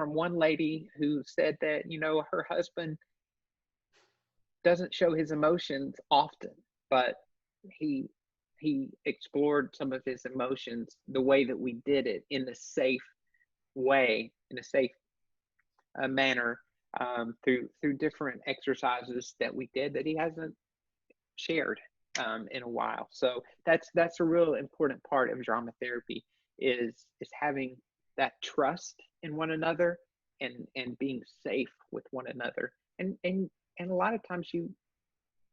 from one lady who said that, her husband doesn't show his emotions often, but he explored some of his emotions the way that we did it, in a safe way, in a safe manner, through different exercises that we did that he hasn't shared in a while. So that's a real important part of drama therapy, is having that trust in one another, and being safe with one another, and a lot of times you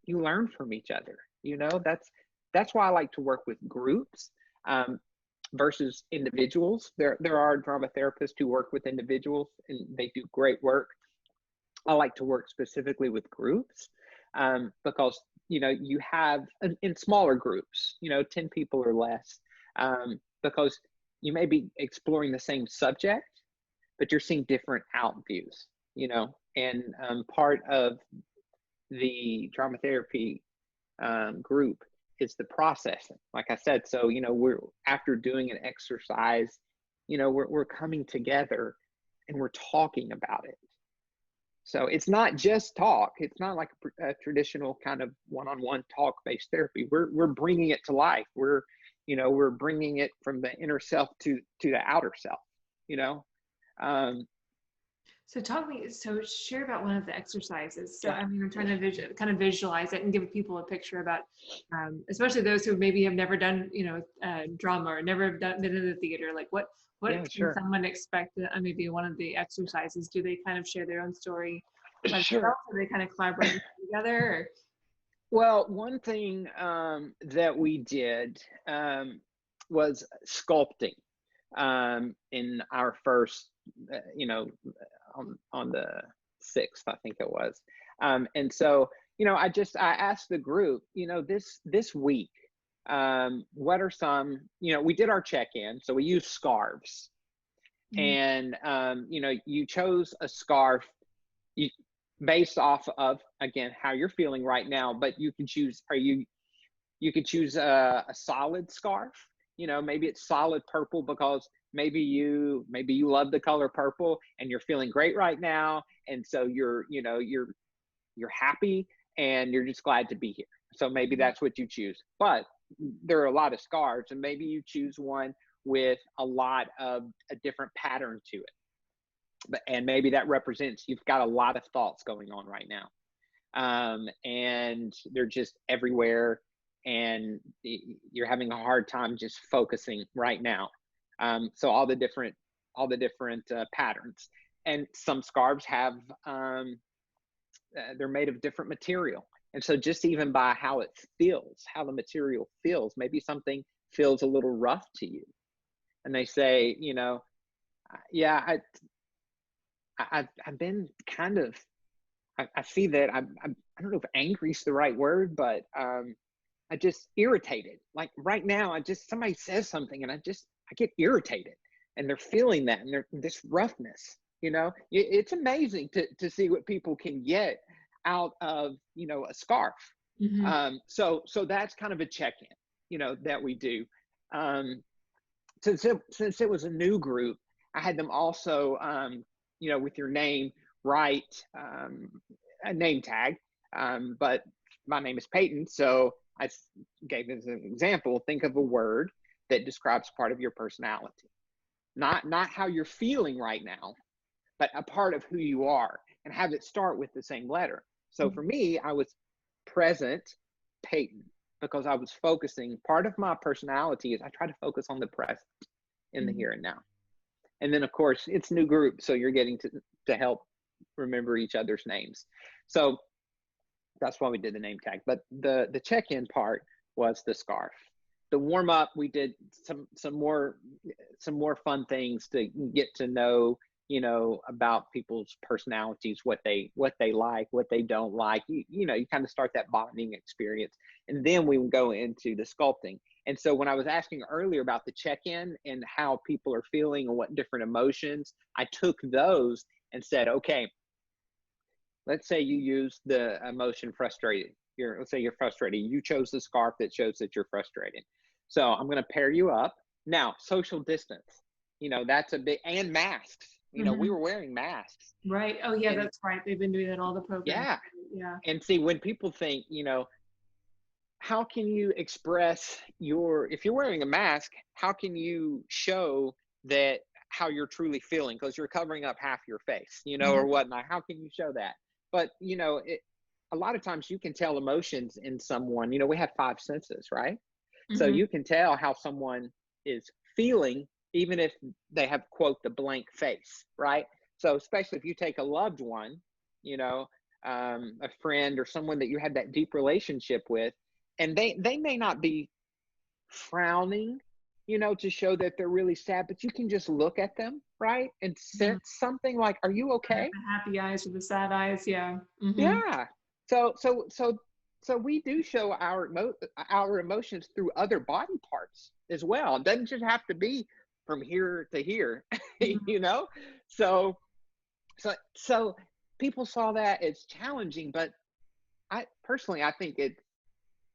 learn from each other. That's why I like to work with groups versus individuals. There are drama therapists who work with individuals, and they do great work. I like to work specifically with groups, because you have in smaller groups, 10 people or less, because you may be exploring the same subject, but you're seeing different out views, and part of the drama therapy group is the processing, like I said. So we're, after doing an exercise, we're coming together and we're talking about it. So it's not just talk. It's not like a traditional kind of one-on-one talk-based therapy. We're bringing it to life. We're bringing it from the inner self to the outer self. So share about one of the exercises. So, I'm trying to kind of visualize it and give people a picture about, especially those who maybe have never done, drama, or never been in the theater. Like what can someone expect maybe one of the exercises? Do they kind of share their own story themselves, or they kind of collaborate together? Or? Well, one thing that we did was sculpting in our first, on the 6th, I think it was. And so, I asked the group, this week, what are some, we did our check-in, so we used scarves. And, you chose a scarf based off of, again, how you're feeling right now, but you could choose, you could choose a solid scarf. Maybe it's solid purple because maybe you love the color purple and you're feeling great right now, and so you're happy and you're just glad to be here. So maybe that's what you choose. But there are a lot of scarves, and maybe you choose one with a lot of a different pattern to it. And maybe that represents you've got a lot of thoughts going on right now, and they're just everywhere, and you're having a hard time just focusing right now. So all the different patterns, and some scarves have they're made of different material, and so just even by how it feels, how the material feels, maybe something feels a little rough to you, and they say, I've been kind of, I see that I don't know if angry is the right word, but I just irritated. Like right now, somebody says something and I get irritated, and they're feeling that, and they're this roughness. It's amazing to see what people can get out of a scarf. So that's kind of a check-in that we do. Since it was a new group, I had them also with your name write a name tag, but my name is Peyton, so I gave as an example, think of a word that describes part of your personality. Not how you're feeling right now, but a part of who you are, and have it start with the same letter. So for me, I was present Peyton, because I was focusing, part of my personality is I try to focus on the present, in the here and now. And then of course it's new group, so you're getting to help remember each other's names. So that's why we did the name tag. But the check-in part was the scarf. The warm up, we did some more fun things to get to know, about people's personalities, what they like, what they don't like. You kind of start that bonding experience, and then we would go into the sculpting. And so when I was asking earlier about the check-in and how people are feeling and what different emotions, I took those and said, okay, let's say you use the emotion frustrated. Let's say you're frustrated. You chose the scarf that shows that you're frustrated. So I'm going to pair you up. Now, social distance, that's a big, and masks. We were wearing masks. Right. Oh yeah, And that's right. They've been doing that all the programs. yeah. Yeah. And see, when people think, how can you express if you're wearing a mask, how can you show that how you're truly feeling? Because you're covering up half your face, or whatnot. How can you show that? But, a lot of times you can tell emotions in someone. We have five senses, right? So you can tell how someone is feeling, even if they have, quote, the blank face, right? So especially if you take a loved one, a friend or someone that you had that deep relationship with, and they may not be frowning, to show that they're really sad, but you can just look at them, right? And sense something like, are you okay? The happy eyes or the sad eyes. Yeah. Yeah. So we do show our emotions through other body parts as well. It doesn't just have to be from here to here, So so people saw that as challenging, but I think it's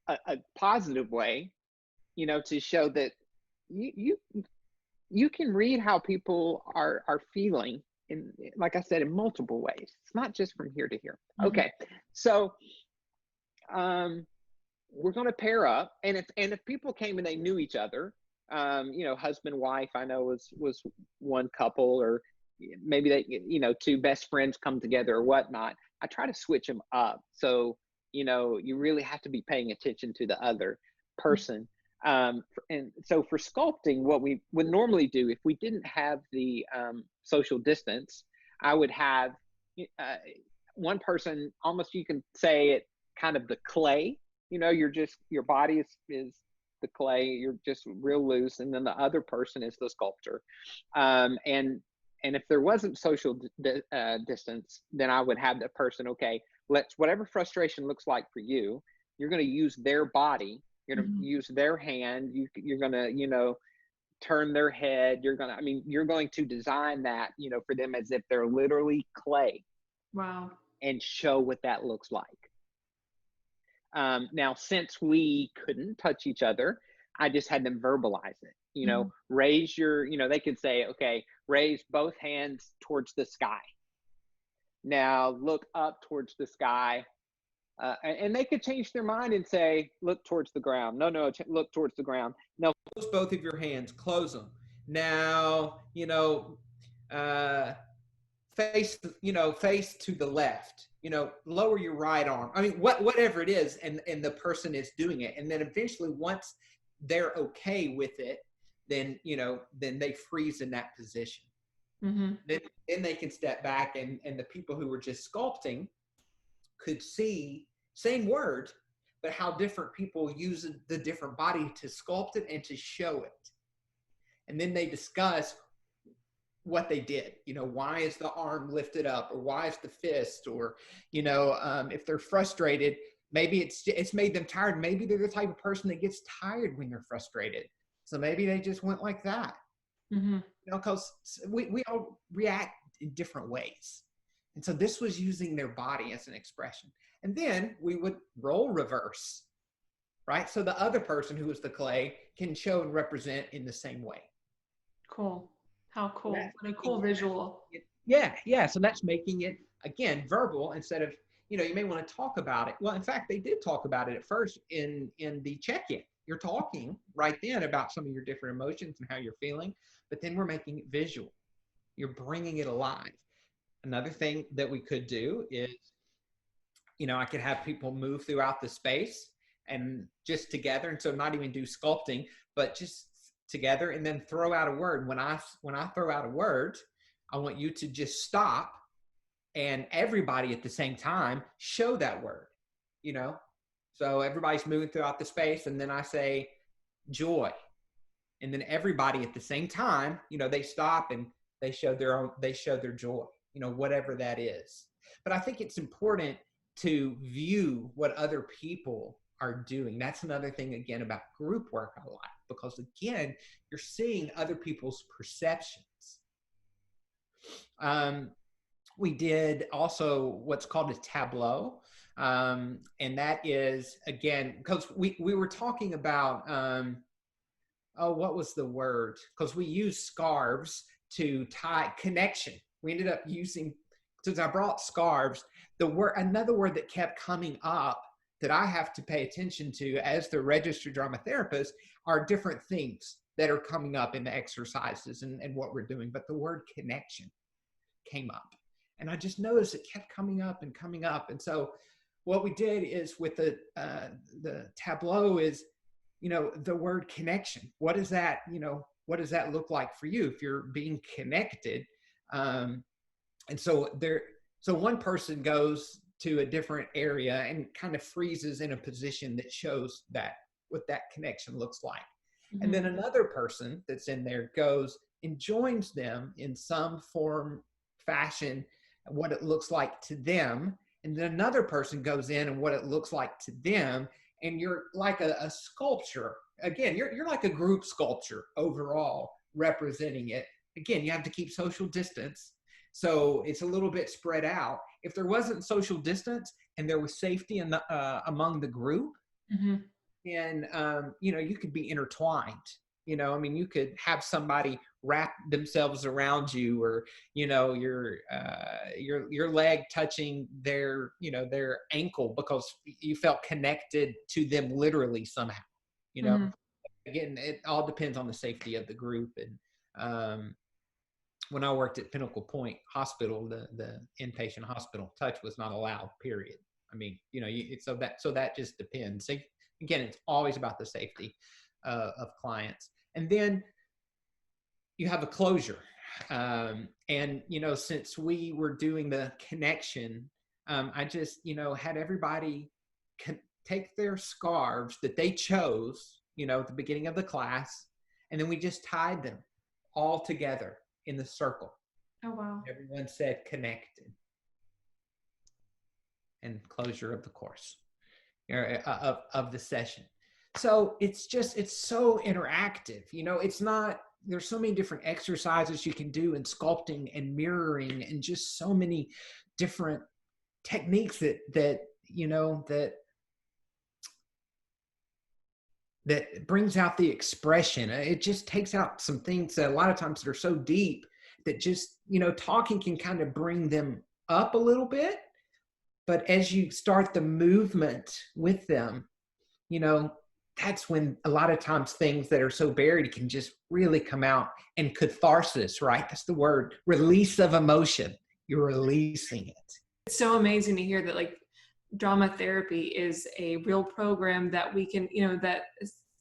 a positive way, to show that you can read how people are feeling in, like I said, in multiple ways. It's not just from here to here. Okay. So we're going to pair up, and if people came and they knew each other, husband, wife, I know was one couple, or maybe they, two best friends come together or whatnot. I try to switch them up. So, you really have to be paying attention to the other person. And so for sculpting, what we would normally do, if we didn't have the social distance, I would have one person, almost, you can say it, kind of the clay. Your body is the clay. You're just real loose, and then the other person is the sculptor. And if there wasn't social distance, then I would have that person. Okay, whatever frustration looks like for you, you're going to use their body. You're going to use their hand. You're going to, turn their head. You're going to design that, for them as if they're literally clay. Wow. And show what that looks like. Now, since we couldn't touch each other, I just had them verbalize it. Raise your, they could say, okay, raise both hands towards the sky. Now look up towards the sky. And they could change their mind and say, look towards the ground. No, look towards the ground. No, close both of your hands, close them. Now, face to the left, lower your right arm. I mean, whatever it is, and the person is doing it. And then eventually, once they're okay with it, then, then they freeze in that position. Then they can step back, and the people who were just sculpting could see same word, but how different people use the different body to sculpt it and to show it. And then they discuss what they did. Why is the arm lifted up, or why is the fist, or, if they're frustrated, maybe it's made them tired. Maybe they're the type of person that gets tired when they're frustrated. So maybe they just went like that, because we all react in different ways. And so this was using their body as an expression. And then we would role reverse, right? So the other person, who was the clay, can show and represent in the same way. Cool. How cool. What a cool visual. Yeah. So that's making it, again, verbal instead of, you may want to talk about it. Well, in fact, they did talk about it at first in the check-in. You're talking right then about some of your different emotions and how you're feeling, but then we're making it visual. You're bringing it alive. Another thing that we could do is, I could have people move throughout the space and just together. And so not even do sculpting, but just together, and then throw out a word. When I throw out a word, I want you to just stop, and everybody at the same time show that word, So everybody's moving throughout the space, and then I say joy. And then everybody at the same time, they stop and they show their joy, whatever that is. But I think it's important to view what other people are doing. That's another thing, again, about group work I like, because, again, you're seeing other people's perceptions. We did also what's called a tableau. And that is, again, because we were talking about, what was the word? Because we use scarves to tie connection. We ended up using, since I brought scarves, another word that kept coming up that I have to pay attention to as the registered drama therapist are different things that are coming up in the exercises and what we're doing. But the word connection came up. And I just noticed it kept coming up and coming up. And so what we did is with the tableau is, the word connection. What does that, what does that look like for you if you're being connected? And so one person goes to a different area and kind of freezes in a position that shows that what that connection looks like. Mm-hmm. And then another person that's in there goes and joins them in some form, fashion, what it looks like to them. And then another person goes in and what it looks like to them. And you're like a sculpture. Again, you're like a group sculpture overall representing it. Again, you have to keep social distance. So it's a little bit spread out. If there wasn't social distance and there was safety among the group, mm-hmm. and, you could be intertwined. You could have somebody wrap themselves around you, or, your leg touching their ankle because you felt connected to them literally somehow, mm-hmm. Again, it all depends on the safety of the group. And, when I worked at Pinnacle Point Hospital, the inpatient hospital, touch was not allowed, period. So that just depends. So again, it's always about the safety of clients. And then you have a closure. And, since we were doing the connection, I just, had everybody take their scarves that they chose, at the beginning of the class. And then we just tied them all together in the circle. Oh, wow. Everyone said connected. And closure of the course, of the session. So it's so interactive. There's so many different exercises you can do in sculpting and mirroring and just so many different techniques that brings out the expression. It just takes out some things that a lot of times that are so deep that just, talking can kind of bring them up a little bit. But as you start the movement with them, that's when a lot of times things that are so buried can just really come out. And catharsis, right? That's the word. Release of emotion. You're releasing it. It's so amazing to hear that, like, drama therapy is a real program that we can, that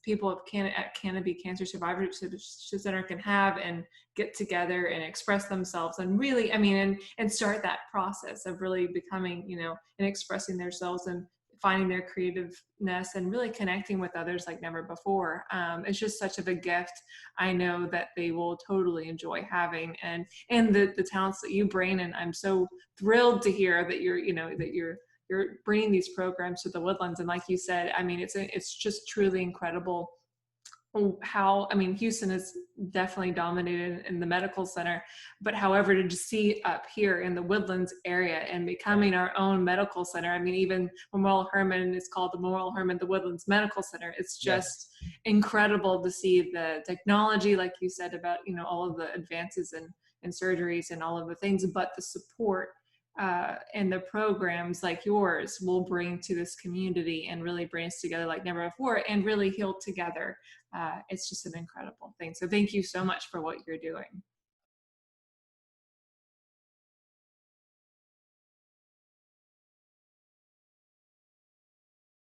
people at Canopy Cancer Survivorship Center can have and get together and express themselves and really, and start that process of really becoming, and expressing themselves and finding their creativeness and really connecting with others like never before. It's just such a big gift. I know that they will totally enjoy having and the talents that you bring. And I'm so thrilled to hear that you're bringing these programs to the Woodlands. And like you said, it's just truly incredible how, Houston is definitely dominated in the medical center, but however, to just see up here in the Woodlands area and becoming our own medical center. Even Memorial Hermann is called the Memorial Hermann, the Woodlands Medical Center. It's just incredible to see the technology, like you said, about, all of the advances in surgeries and all of the things, but the support and the programs like yours will bring to this community and really bring us together like never before and really heal together. It's just an incredible thing. So thank you so much for what you're doing.